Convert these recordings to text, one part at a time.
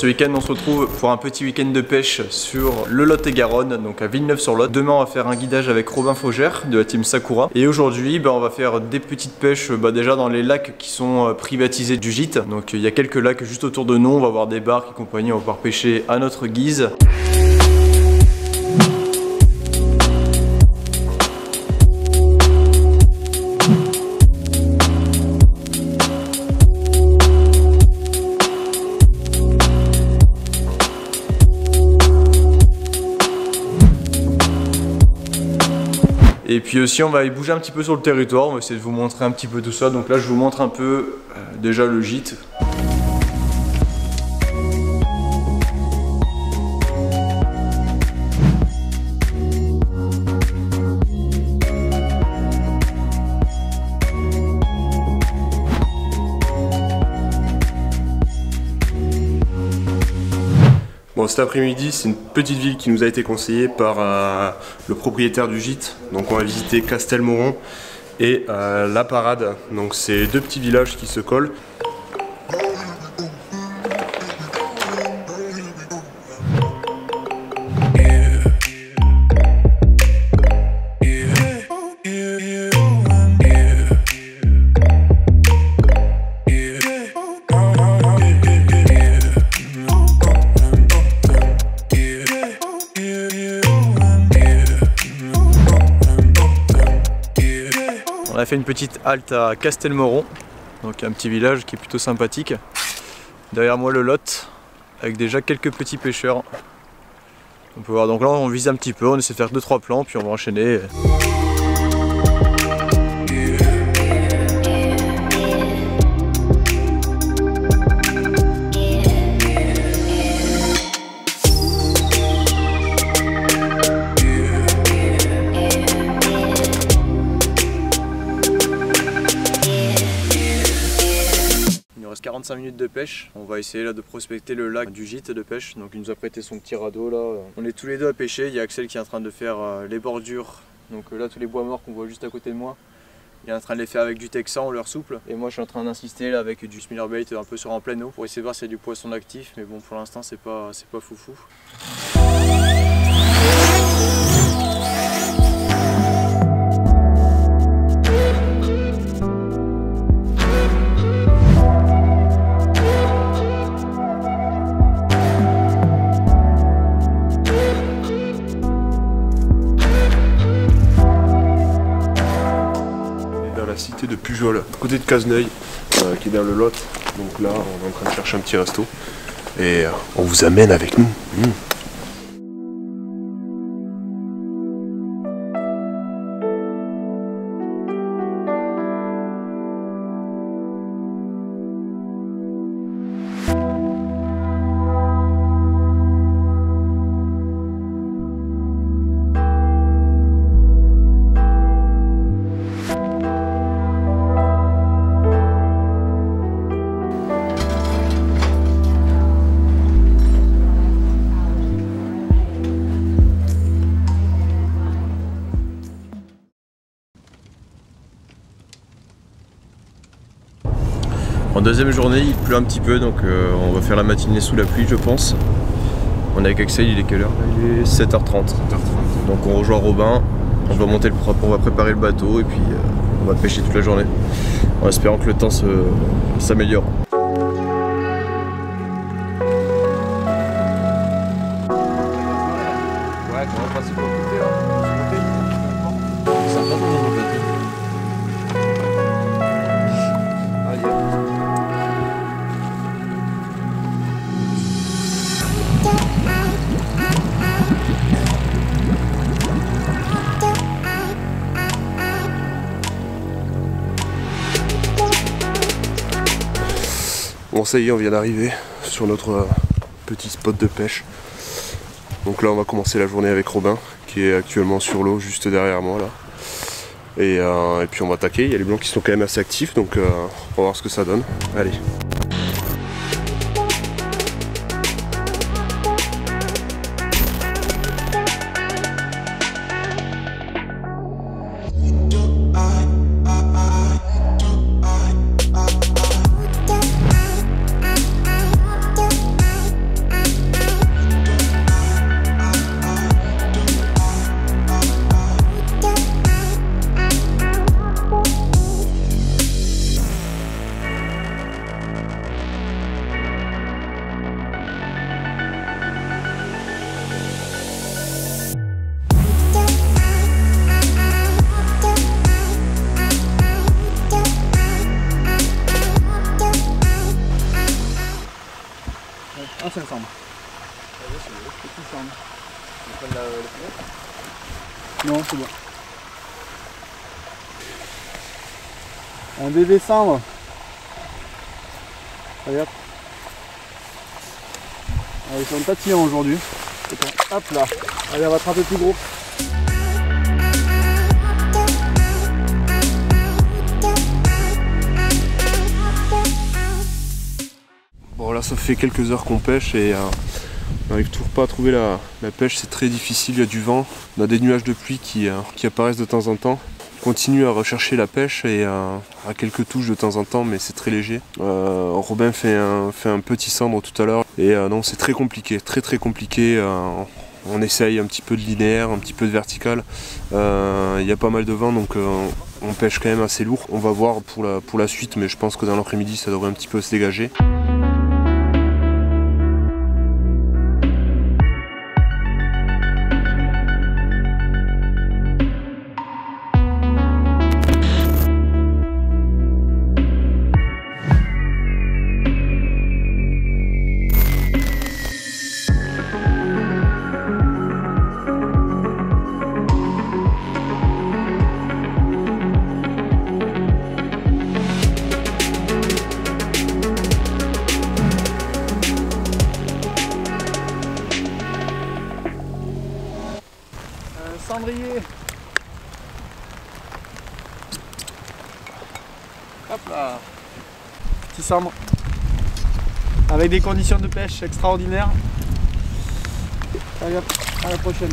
ce week-end on se retrouve pour un petit week-end de pêche sur le Lot-et-Garonne, donc à Villeneuve-sur-Lot. Demain on va faire un guidage avec Robin Faugère de la team Sakura. Et aujourd'hui on va faire des petites pêches déjà dans les lacs qui sont privatisés du gîte. Donc il y a quelques lacs juste autour de nous, on va voir des barques et compagnie, on va pouvoir pêcher à notre guise. Et puis aussi on va aller bouger un petit peu sur le territoire, on va essayer de vous montrer un petit peu tout ça. Donc là je vous montre un peu déjà le gîte. Bon, cet après-midi, c'est une petite ville qui nous a été conseillée par le propriétaire du gîte. Donc on va visiter Castelmoron et La Parade. Donc c'est deux petits villages qui se collent. On a fait une petite halte à Castelmoron, donc un petit village qui est plutôt sympathique. Derrière moi le Lot, avec déjà quelques petits pêcheurs. On peut voir, donc là on vise un petit peu, on essaie de faire 2-3 plans, puis on va enchaîner. Il nous reste 45 minutes de pêche. On va essayer là de prospecter le lac du gîte de pêche. Donc il nous a prêté son petit radeau là. On est tous les deux à pêcher. Il y a Axel qui est en train de faire les bordures. Donc là tous les bois morts qu'on voit juste à côté de moi. Il est en train de les faire avec du texan ou leur souple. Et moi je suis en train d'insister là avec du spinnerbait un peu sur un plein eau pour essayer de voir s'il y a du poisson actif. Mais bon, pour l'instant c'est pas foufou. La cité de Pujol, à côté de Cazeneuil, qui est dans le Lot. Donc là, on est en train de chercher un petit resto. Et on vous amène avec nous. En deuxième journée, il pleut un petit peu, donc on va faire la matinée sous la pluie, je pense. On est avec Axel, il est quelle heure? Il est 7h30. Donc on rejoint Robin, on va préparer le bateau et puis on va pêcher toute la journée. En espérant que le temps s'améliore. Bon, ça y est, on vient d'arriver sur notre petit spot de pêche. Donc là, on va commencer la journée avec Robin, qui est actuellement sur l'eau juste derrière moi là. Et puis on va attaquer. Il y a les blancs qui sont quand même assez actifs, donc on va voir ce que ça donne. Allez. ça me semble. Non, c'est bon. Un bébé cendre. Allez hop. Ils sont tatillants aujourd'hui. Hop là. Allez, on va attraper plus gros. Bon là ça fait quelques heures qu'on pêche et on n'arrive toujours pas à trouver la pêche, c'est très difficile, il y a du vent, on a des nuages de pluie qui apparaissent de temps en temps. On continue à rechercher la pêche et à quelques touches de temps en temps mais c'est très léger. Robin fait un petit cendre tout à l'heure et non c'est très compliqué, très compliqué. On essaye un petit peu de linéaire, un petit peu de vertical. Il y a pas mal de vent donc on pêche quand même assez lourd. On va voir pour la suite mais je pense que dans l'après-midi ça devrait un petit peu se dégager. Cendrier. Hop là. Petit cendre. Avec des conditions de pêche extraordinaires. Allez hop, à la prochaine.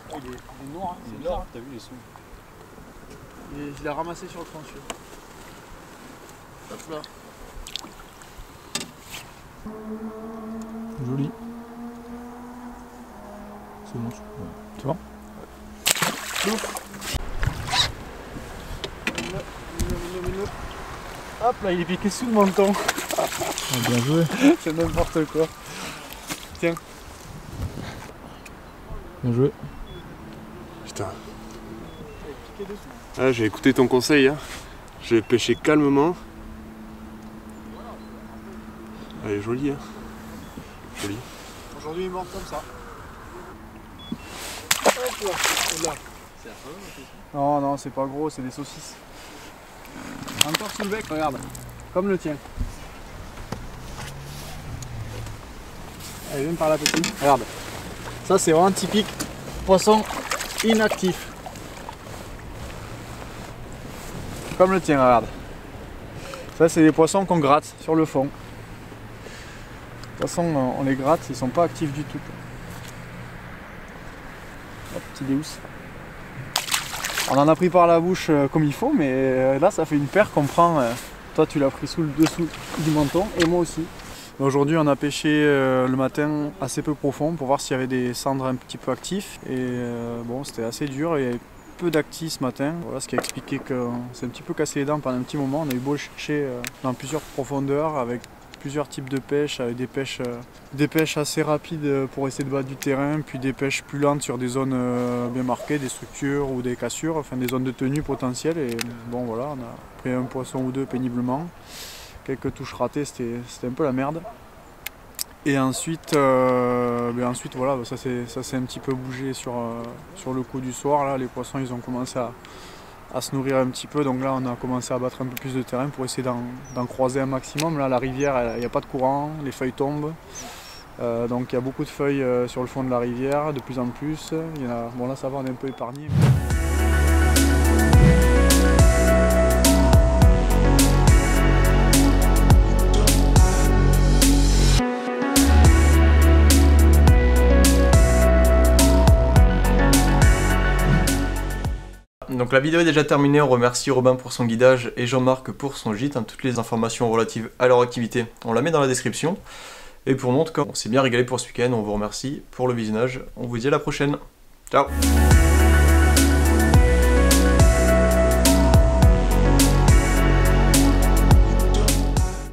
Il est noir, hein, c'est noir, t'as vu les sons. Et je l'ai ramassé sur le trancheux. Hop là. Joli. C'est bon, tu vois. Hop là, il est piqué sous le menton. Ah, bien joué. C'est n'importe quoi. Tiens. Bien joué. Putain. Ah, j'ai écouté ton conseil, hein. J'ai pêché calmement. Elle est jolie, hein. Jolie. Aujourd'hui il mord comme ça. Hop là. Là. Non, non, c'est pas gros, c'est des saucisses. Encore sous le bec, regarde. Comme le tien. Allez, viens par là, petit. Regarde. Ça, c'est vraiment typique poisson inactif. Comme le tien, regarde. Ça, c'est des poissons qu'on gratte sur le fond. De toute façon, on les gratte, ils sont pas actifs du tout. Hop, petit déus. On en a pris par la bouche comme il faut, mais là, ça fait une paire qu'on prend. Toi, tu l'as pris sous le dessous du menton, et moi aussi. Aujourd'hui, on a pêché le matin assez peu profond pour voir s'il y avait des cendres un petit peu actifs. Et bon, c'était assez dur. Et peu d'actifs ce matin, voilà ce qui a expliqué qu'on s'est un petit peu cassé les dents pendant un petit moment. On a eu beau chercher dans plusieurs profondeurs avec plusieurs types de pêches, avec des pêches assez rapides pour essayer de battre du terrain, puis des pêches plus lentes sur des zones bien marquées, des structures ou des cassures, enfin des zones de tenue potentielles. Et bon voilà, on a pris un poisson ou deux péniblement, quelques touches ratées, c'était un peu la merde. Et ensuite, voilà, ça s'est un petit peu bougé sur le coup du soir. Là, les poissons ils ont commencé à se nourrir un petit peu, donc là on a commencé à battre un peu plus de terrain pour essayer d'en croiser un maximum. Là la rivière, il n'y a pas de courant, les feuilles tombent, donc il y a beaucoup de feuilles sur le fond de la rivière, de plus en plus. Bon là ça va, on est un peu épargné. Donc la vidéo est déjà terminée, on remercie Robin pour son guidage et Jean-Marc pour son gîte. Toutes les informations relatives à leur activité, on la met dans la description. Et pour nous, en tout cas, on s'est bien régalé pour ce week-end, on vous remercie pour le visionnage. On vous dit à la prochaine. Ciao.